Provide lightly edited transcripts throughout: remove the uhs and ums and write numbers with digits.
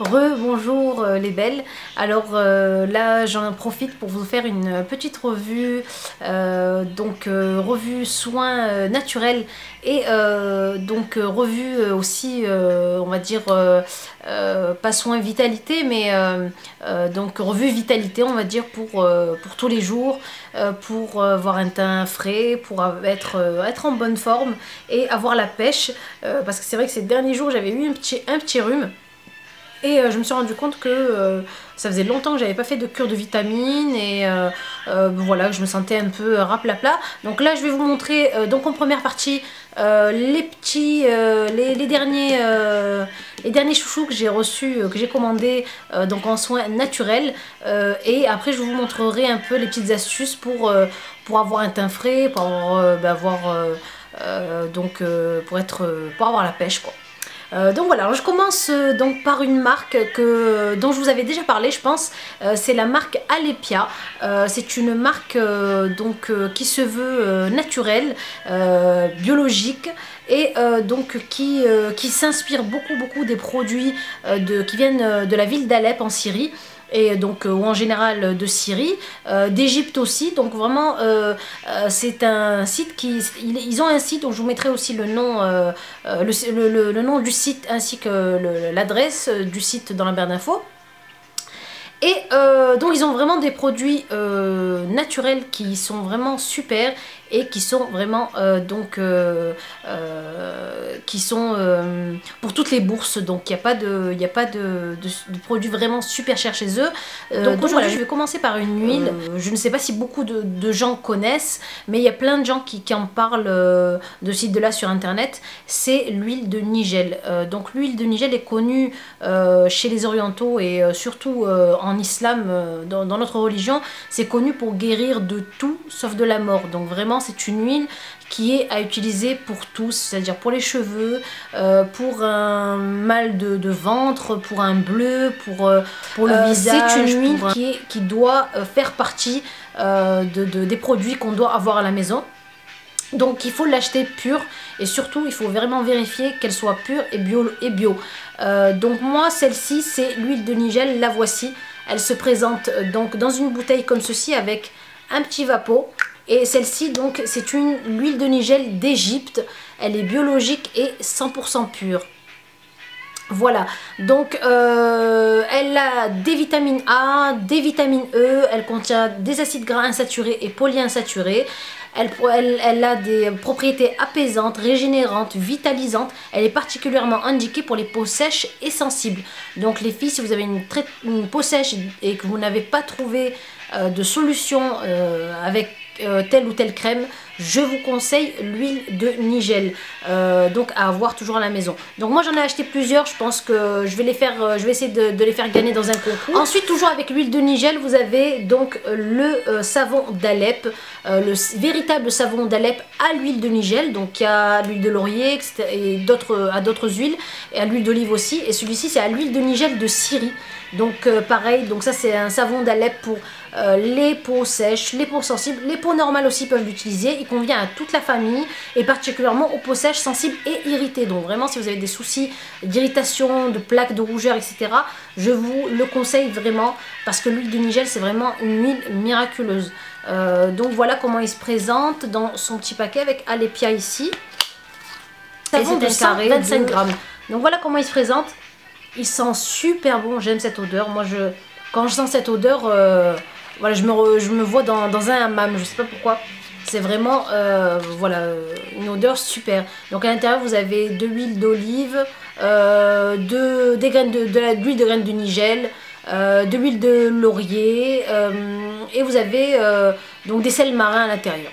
Bonjour les belles. Alors là j'en profite pour vous faire une petite revue, revue soins naturels et revue aussi on va dire pas soins vitalité mais donc revue vitalité on va dire pour tous les jours, pour avoir un teint frais, pour être en bonne forme et avoir la pêche, parce que c'est vrai que ces derniers jours j'avais eu un petit rhume. Et je me suis rendu compte que ça faisait longtemps que j'avais pas fait de cure de vitamines et voilà, que je me sentais un peu raplapla. Donc là je vais vous montrer donc en première partie les derniers chouchous que j'ai reçus, que j'ai commandés donc en soins naturels, et après je vous montrerai un peu les petites astuces pour avoir un teint frais, pour avoir la pêche quoi. Donc voilà, alors je commence donc par une marque dont je vous avais déjà parlé je pense, c'est la marque Alepia. C'est une marque qui se veut naturelle, biologique et qui s'inspire beaucoup des produits qui viennent de la ville d'Alep en Syrie. Et donc ou en général de Syrie, d'Égypte aussi. Donc vraiment c'est un site ils ont un site dont je vous mettrai aussi le nom, le nom du site ainsi que l'adresse du site dans la barre d'infos. Et donc ils ont vraiment des produits naturels qui sont vraiment super et qui sont vraiment pour toutes les bourses. Donc il n'y a pas de produits vraiment super chers chez eux. Donc aujourd'hui je vais commencer par une huile. Je ne sais pas si beaucoup de gens connaissent, mais il y a plein de gens qui en parlent de ce site-là sur internet. C'est l'huile de Nigel. Donc l'huile de Nigel est connue chez les orientaux et surtout en islam, dans notre religion, c'est connu pour guérir de tout sauf de la mort. Donc vraiment c'est une huile qui est à utiliser pour tous, c'est-à-dire pour les cheveux, pour un mal de ventre, pour un bleu, pour le visage. C'est une huile qui doit faire partie des produits qu'on doit avoir à la maison. Donc il faut l'acheter pure et surtout il faut vraiment vérifier qu'elle soit pure et bio. Donc moi celle-ci c'est l'huile de Nigel, la voici. Elle se présente donc dans une bouteille comme ceci avec un petit vapeau. Et celle-ci donc c'est une huile de Nigel d'Égypte. Elle est biologique et 100% pure. Voilà, donc elle a des vitamines A, des vitamines E, elle contient des acides gras insaturés et polyinsaturés. Elle a des propriétés apaisantes, régénérantes, vitalisantes. Elle est particulièrement indiquée pour les peaux sèches et sensibles. Donc les filles, si vous avez une peau sèche et que vous n'avez pas trouvé de solution avec telle ou telle crème, je vous conseille l'huile de Nigel, donc à avoir toujours à la maison. Donc moi j'en ai acheté plusieurs, je pense que je vais essayer de les faire gagner dans un concours. Ensuite toujours avec l'huile de Nigel vous avez donc le savon d'Alep, le véritable savon d'Alep à l'huile de Nigel. Donc il y a l'huile de laurier etc., et d'autres huiles, et à l'huile d'olive aussi, et celui-ci c'est à l'huile de Nigel de Syrie. Donc pareil, donc ça c'est un savon d'Alep pour les peaux sèches, les peaux sensibles, les peaux normales aussi peuvent l'utiliser. Il convient à toute la famille et particulièrement aux peaux sèches, sensibles et irritées. Donc vraiment si vous avez des soucis d'irritation, de plaques, de rougeur, etc. je vous le conseille vraiment parce que l'huile de Nigel c'est vraiment une huile miraculeuse. Donc voilà comment il se présente dans son petit paquet avec Alepia ici. Savon de 125 grammes. Donc voilà comment il se présente. Il sent super bon, j'aime cette odeur. Moi quand je sens cette odeur, voilà, je me vois dans un hammam, je sais pas pourquoi. C'est vraiment voilà, une odeur super. Donc à l'intérieur vous avez de l'huile d'olive, de l'huile de graines de Nigel, de l'huile de laurier, et vous avez donc des sels marins à l'intérieur.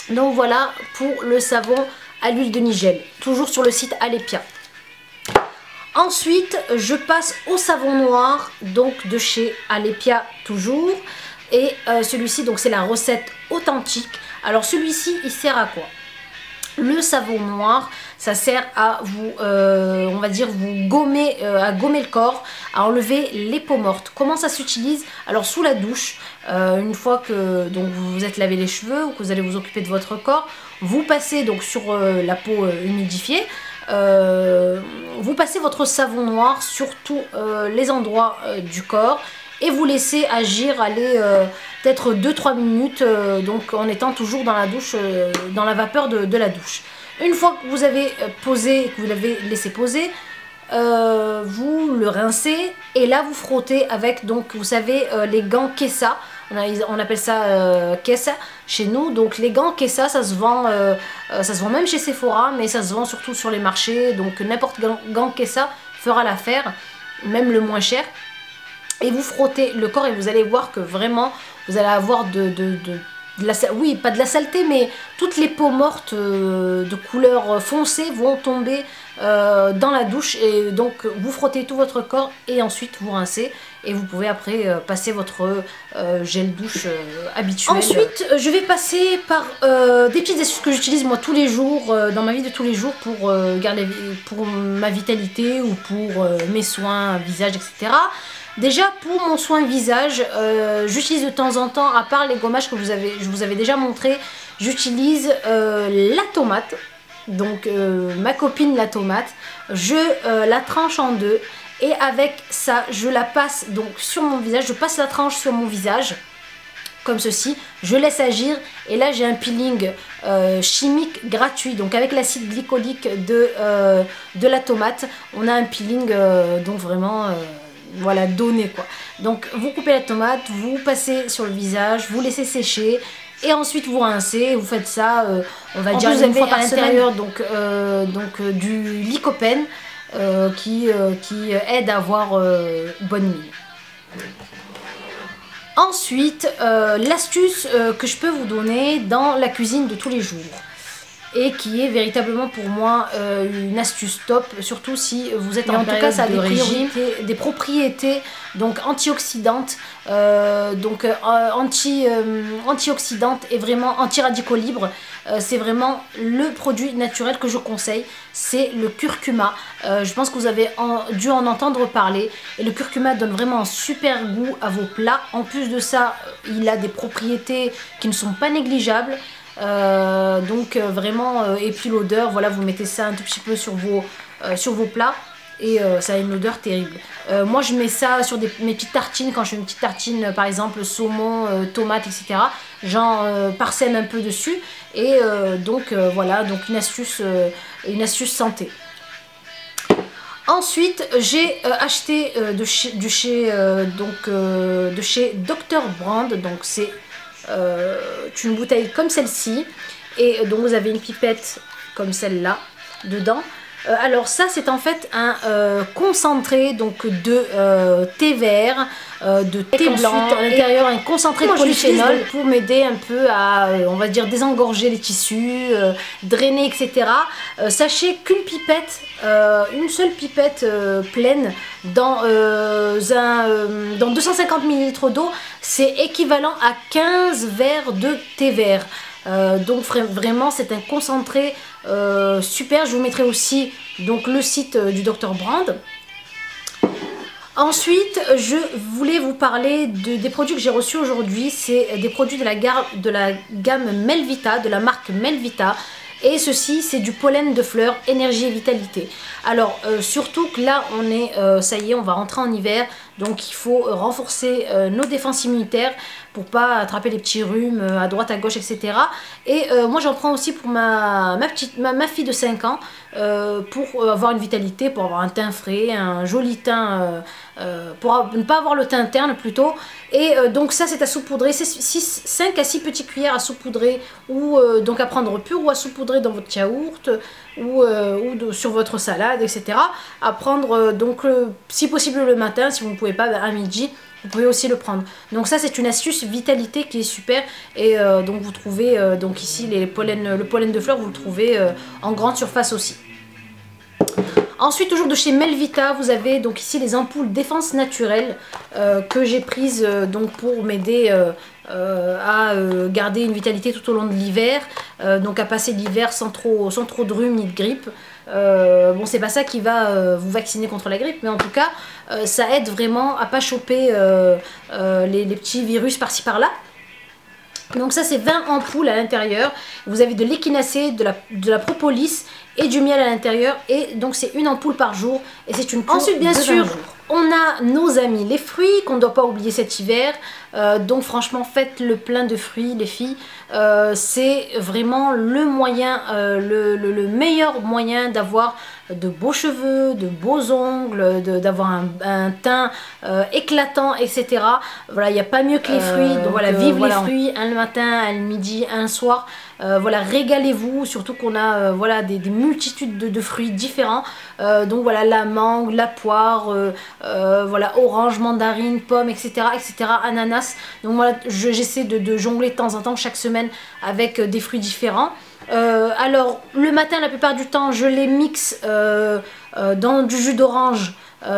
Donc voilà pour le savon à l'huile de Nigel, toujours sur le site Alepia. Ensuite, je passe au savon noir, donc de chez Alepia toujours. Et celui-ci, donc c'est la recette authentique. Alors celui-ci, il sert à quoi? Le savon noir, ça sert à vous, on va dire, vous gommer, à gommer le corps, à enlever les peaux mortes. Comment ça s'utilise? Alors sous la douche, une fois que donc, vous vous êtes lavé les cheveux ou que vous allez vous occuper de votre corps, vous passez donc sur la peau humidifiée, vous passez votre savon noir sur tous les endroits du corps et vous laissez agir, aller peut-être 2-3 minutes, donc en étant toujours dans la douche, dans la vapeur de la douche. Une fois que vous avez posé, que vous l'avez laissé poser, vous le rincez et là vous frottez avec, donc vous savez, les gants Kessa. On appelle ça Kessa chez nous. Donc les gants Kessa, ça se vend même chez Sephora, mais ça se vend surtout sur les marchés. Donc n'importe quel gant Kessa fera l'affaire, même le moins cher. Et vous frottez le corps et vous allez voir que vraiment vous allez avoir oui, pas de la saleté, mais toutes les peaux mortes de couleur foncée vont tomber dans la douche. Et donc vous frottez tout votre corps et ensuite vous rincez. Et vous pouvez après passer votre gel douche habituel. Ensuite, je vais passer par des petites astuces que j'utilise moi tous les jours, dans ma vie de tous les jours, pour ma vitalité ou pour mes soins visage, etc. Déjà pour mon soin visage, j'utilise de temps en temps, à part les gommages que je vous avais déjà montré, j'utilise la tomate. Donc ma copine la tomate, je la tranche en deux et avec ça je la passe donc sur mon visage, je passe la tranche sur mon visage comme ceci, je laisse agir et là j'ai un peeling chimique gratuit, donc avec l'acide glycolique de la tomate, on a un peeling donc vraiment voilà, donné quoi. Donc vous coupez la tomate, vous passez sur le visage, vous laissez sécher et ensuite vous rincez. Vous faites ça, on va dire une fois par l'intérieur, donc du lycopène qui aide à avoir bonne mine. Ensuite, l'astuce que je peux vous donner dans la cuisine de tous les jours et qui est véritablement pour moi une astuce top, surtout si vous êtes en période de régime, des propriétés donc antioxydantes, antioxydantes et vraiment anti-radicaux libres. C'est vraiment le produit naturel que je conseille, c'est le curcuma. Je pense que vous avez dû en entendre parler et le curcuma donne vraiment un super goût à vos plats. En plus de ça, il a des propriétés qui ne sont pas négligeables. Vraiment et puis l'odeur, voilà, vous mettez ça un tout petit peu sur vos plats et ça a une odeur terrible. Moi je mets ça sur mes petites tartines, quand je fais une petite tartine par exemple saumon, tomate, etc. J'en parsème un peu dessus et voilà, donc une astuce santé. Ensuite j'ai acheté de chez Dr Brand, donc c'est une bouteille comme celle-ci et donc vous avez une pipette comme celle-là dedans. Alors ça c'est en fait un concentré donc de thé vert, de thé blanc, à l'intérieur un concentré de polyphénol pour m'aider un peu à on va dire désengorger les tissus, drainer, etc. Sachez qu'une pipette, une seule pipette pleine dans 250 ml d'eau, c'est équivalent à 15 verres de thé vert. Donc vraiment c'est un concentré super. Je vous mettrai aussi donc le site du Dr Brand. Ensuite je voulais vous parler des produits que j'ai reçus aujourd'hui. C'est des produits de la gamme Melvita, de la marque Melvita. Et ceci c'est du pollen de fleurs, énergie et vitalité. Alors surtout que là on est, ça y est, on va rentrer en hiver. Donc il faut renforcer nos défenses immunitaires pour pas attraper les petits rhumes à droite, à gauche, etc. Et moi j'en prends aussi pour ma fille de 5 ans pour avoir une vitalité, pour avoir un teint frais, un joli teint, pour ne pas avoir le teint terne plutôt. Et donc ça c'est à saupoudrer, c'est 5 à 6 petites cuillères à saupoudrer ou donc à prendre pur ou à saupoudrer dans votre yaourt ou sur votre salade, etc. À prendre donc si possible le matin, si vous ne pouvez pas à midi, vous pouvez aussi le prendre. Donc ça c'est une astuce vitalité qui est super et donc vous trouvez donc ici le pollen de fleurs, vous le trouvez en grande surface aussi. Ensuite toujours de chez Melvita, vous avez donc ici les ampoules défense naturelle que j'ai prises donc pour m'aider à garder une vitalité tout au long de l'hiver, donc à passer l'hiver sans trop de rhume ni de grippe. Bon c'est pas ça qui va vous vacciner contre la grippe, mais en tout cas ça aide vraiment à pas choper les petits virus par-ci par-là. Donc ça c'est 20 ampoules à l'intérieur. Vous avez de l'échinacée, de la propolis et du miel à l'intérieur. Et donc c'est une ampoule par jour. Et c'est une cure. Ensuite bien sûr, on a nos amis les fruits qu'on ne doit pas oublier cet hiver. Donc franchement faites le plein de fruits les filles. C'est vraiment le moyen, le meilleur moyen d'avoir de beaux cheveux, de beaux ongles, d'avoir un teint éclatant, etc. Voilà, il n'y a pas mieux que les fruits. Donc voilà, vive les fruits, un le matin, un le midi, un le soir. Voilà, régalez-vous, surtout qu'on a voilà, des multitudes de fruits différents. Donc voilà, la mangue, la poire, voilà, orange, mandarine, pomme, etc., etc., ananas. Donc voilà, j'essaie de jongler de temps en temps, chaque semaine, avec des fruits différents. Alors, le matin, la plupart du temps, je les mixe dans du jus d'orange,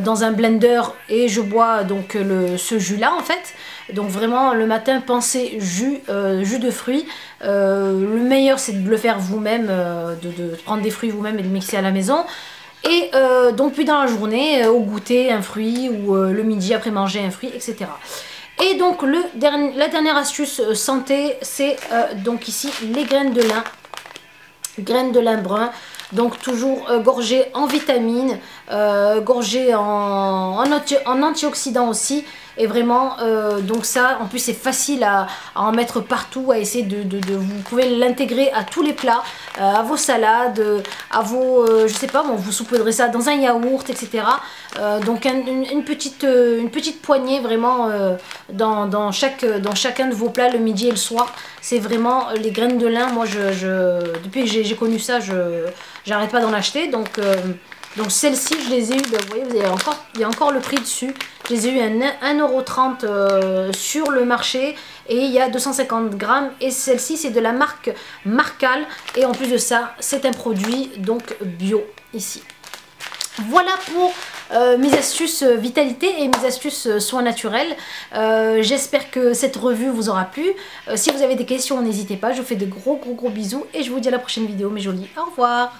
dans un blender, et je bois donc ce jus là en fait. Donc vraiment le matin pensez jus de fruits. Le meilleur c'est de le faire vous-même, de prendre des fruits vous-même et de mixer à la maison. Et donc puis dans la journée au goûter un fruit, ou le midi après manger un fruit, etc. Et donc la dernière astuce santé, c'est donc ici les graines de lin. Graines de lin brun, donc toujours gorgées en vitamines, gorgées en antioxydants aussi. Et vraiment, donc ça, en plus c'est facile à en mettre partout, à essayer vous pouvez l'intégrer à tous les plats, à vos salades, à vos, je sais pas, bon, vous saupoudrez ça dans un yaourt, etc. Donc une petite poignée vraiment dans chacun de vos plats le midi et le soir. C'est vraiment les graines de lin. Moi, depuis que j'ai connu ça, j'arrête pas d'en acheter. Donc celles-ci, je les ai eues, vous voyez, il y a encore le prix dessus. Je les ai eues à 1,30 € sur le marché, et il y a 250 grammes. Et celle-ci, c'est de la marque Marcal. Et en plus de ça, c'est un produit donc bio ici. Voilà pour mes astuces vitalité et mes astuces soins naturels. J'espère que cette revue vous aura plu. Si vous avez des questions, n'hésitez pas. Je vous fais de gros bisous et je vous dis à la prochaine vidéo, mes jolies. Au revoir.